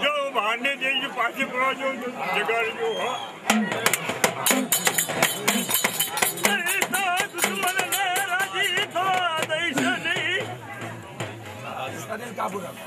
जो भांडे देगी पाछे पड़ा जो जगाड़ जो हो दुश्मन ने राजी तो देश नहीं अरे काबू रखो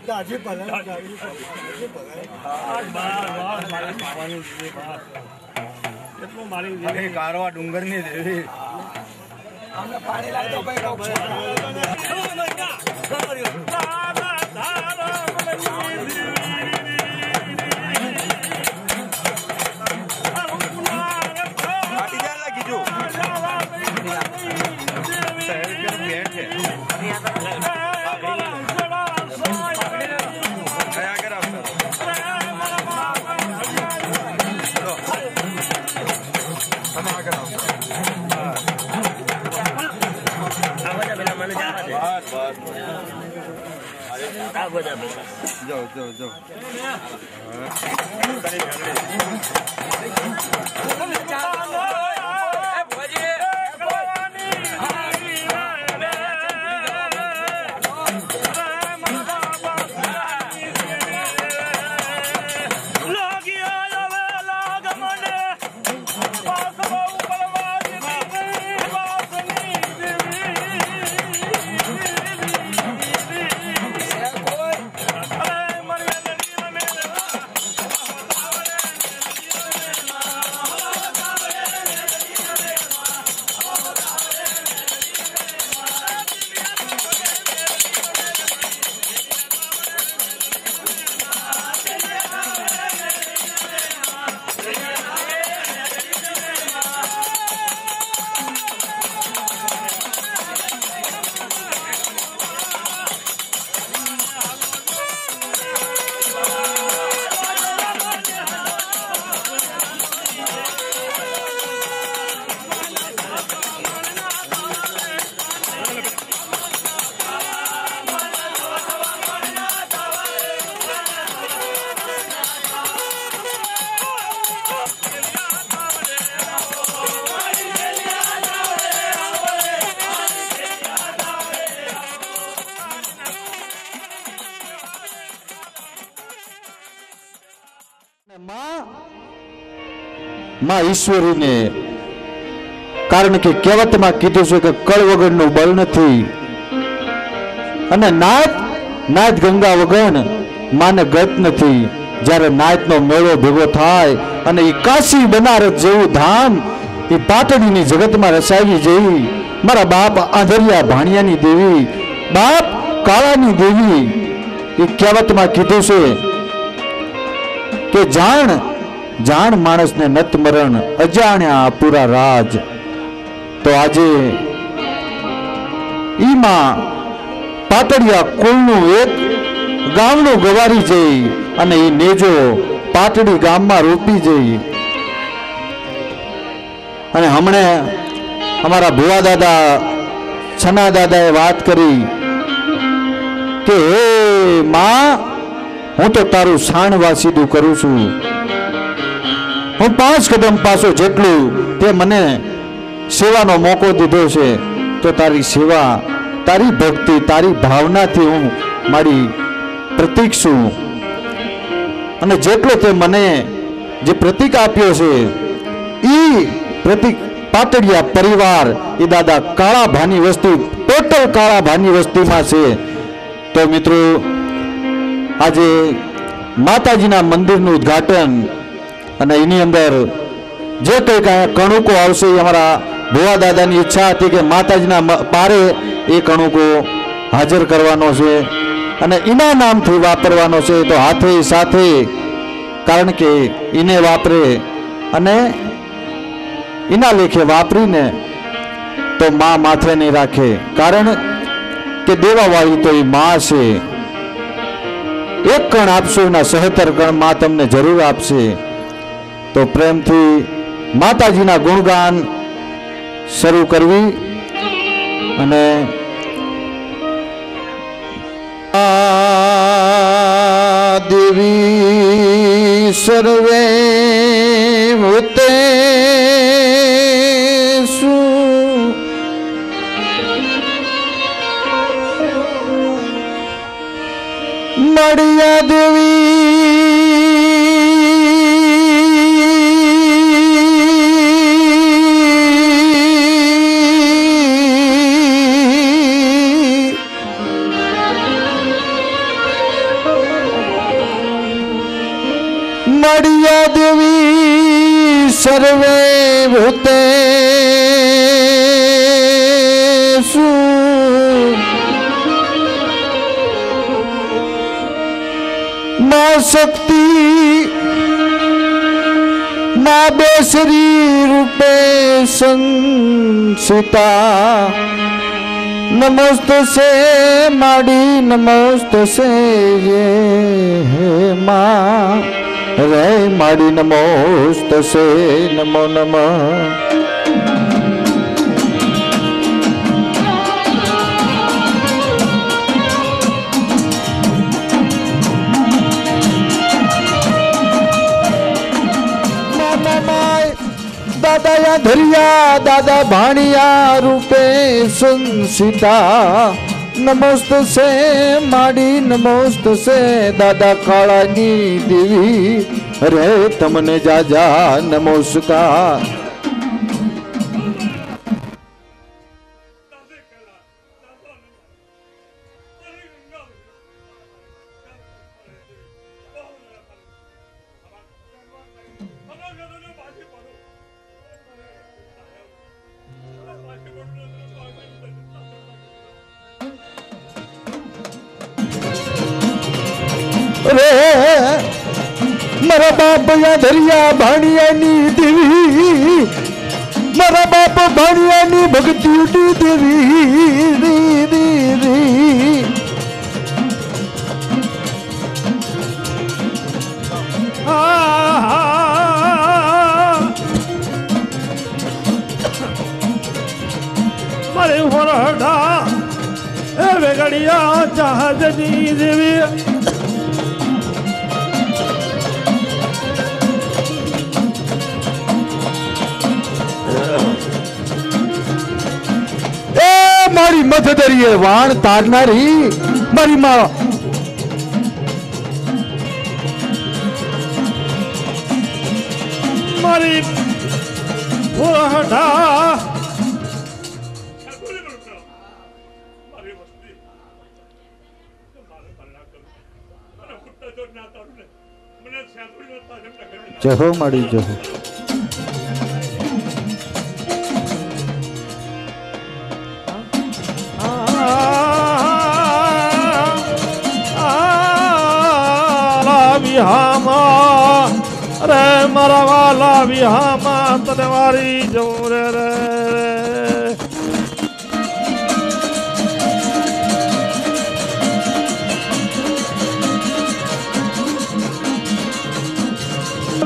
गाजे कारवा डूंगर नहीं देवी पानी लागे जाओ मां ईश्वरी ने कारण के कहेवत में कीधुं छे के कळ वगरनुं बळ नथी अने नाथ गंगा वगर माने गत नथी। ज्यारे नाथनो मेळो भेगो थाय अने ई काशी बनारस जेवुं धाम ई पाटणीनी जगत में रसावी जई। मारा बाप आधरिया भाणियानी देवी बाप काळानी देवी ई कहेवत में कीधुं छे के जाण मानस ने नत मरण अजाण्या पूरा राज। तो आजे ईमा पाटड़िया कुलनु एक गामनु गवारी जई अने ई नेजो पाटड़ी गाम में रोपी जई। अने हमणे हमारा भुवा दादा छना दादाए बात करी के हे मां हूँ तो तारू शाणवा सीधू करूं छू હું 5 કદમ પાછો જેટલું તે મને સેવાનો મોકો દીધો છે, તો તારી સેવા, તારી ભક્તિ, તારી ભાવનાથી હું મારી પ્રતીક છું. અને જેટલો તે મને જે પ્રતીક આપ્યો છે એ પ્રતીક પાટડિયા પરિવાર એ દાદા કાળા ભાની વસ્તી, ટોટલ કાળા ભાની વસ્તીમાં છે. તો મિત્રો આજે માતાજીના મંદિરનું ઉદ્ઘાટન અને એની અંદર જે કંઈક કણુકો આવશે એ અમારા ભુવા દાદાની ઈચ્છા હતી કે માતાજીના પારે એ કણુકો હાજર કરવાનો છે અને એના નામથી વાપરવાનો છે. તો હાથે સાથે, કારણ કે એને વાપરે અને એના લેખે વાપરીને તો માં માથે નહીં રાખે, કારણ કે દેવાવાળી તો એ માં છે. એક કણ આપશો એના 77 કણ માં તમને જરૂર આપશે. તો પ્રેમથી માતાજીના ગુણગાન શરૂ કરવી અને દેવી સર્વે ભૂતેષુ મળ્યા દેવી મળ્યા દેવી સર્વે ભૂતેષુ માં શક્તિ માં બેસરી રૂપે સંસિતા નમસ્તે માડી નમસ્તે હે માં રે માડી નમોસ્તસે નમો નમઃ. દાદા ધરિયા દાદા ભાણિયા રૂપે સંસિતા નમસ્તે માડી નમસ્તે દાદા કાળાની દેવી રે તમને જાજા નમસ્કાર. મારા બાપ ધરિયા ભાણિયાની દેવી, મારા બાપ ભાણિયાની ભક્તિ દેવી. મારે વરડા એ વેગડિયા જહાજની દેવી, મારી મધદરીએ વાણ તારનારી મારી માં મારી વરડા જહો માડી જહો. અરે મારા વાલા વિહામાં તને વારી જવું રે.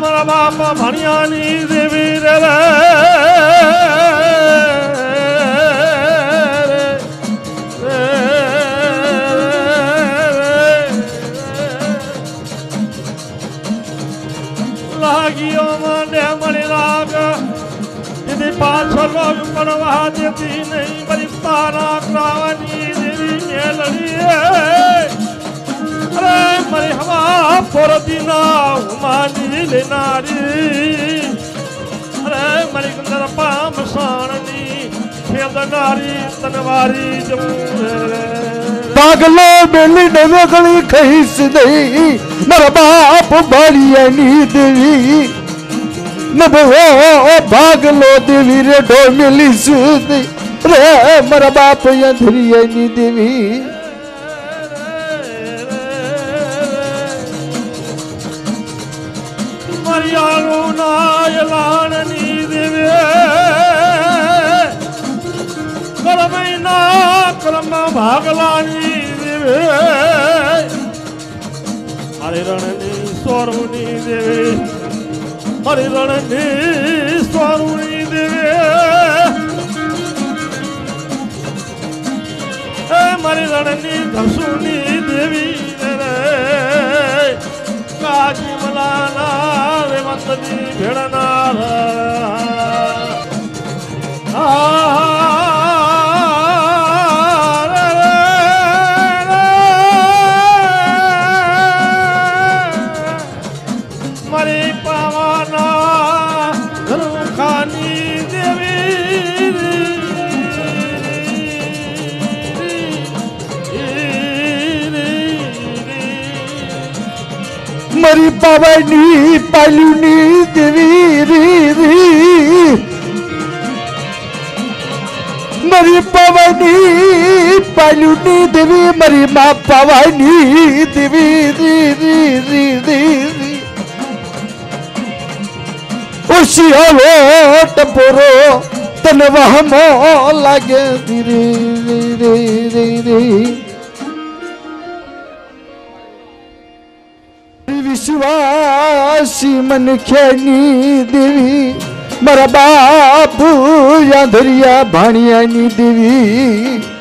મારા બાપા ભણિયાની દેવી રે લાગ્યો મને પાછળ પડવા દેતી નહીં મારી તારા કરાવવાની દેવી મેલડી અરે મારી હવા પોરદીના ઉમાની લેનારી અરે મારી ગંદર પામ સાણની ખેદનારી તનવારી પાગલો બેલી નવે ગળી કહીશ નહીં મારા બાપ બાળિયાની દેવી નવો ભાગલો દેવી રે ઢોમેલી સુધી રે મારા બાપ અંધરિયાની દેવી મરિયાળો ના લાણની દેવી કરમૈના કરમ ભાગલાની દેવી મારી રણની સ્વરૂની દેવી મારી રણની સ્વરૂની દેવી મારી રણની ઘસુની દેવી કાજી મલાના રેવંતની ભેળનાર મારી પાવાના ધનુખાની મારી પાવાની પાલુની દેવી રી મારી પાવાની પાલુની દેવી મારી મા પાવાની દેવી રી ઓશિયાળો ટપોરો તને વહમો લાગે વિશ્વાસી મન ખ્યાની દેવી મારા બાપુ યાધરિયા ભાણિયાની દેવી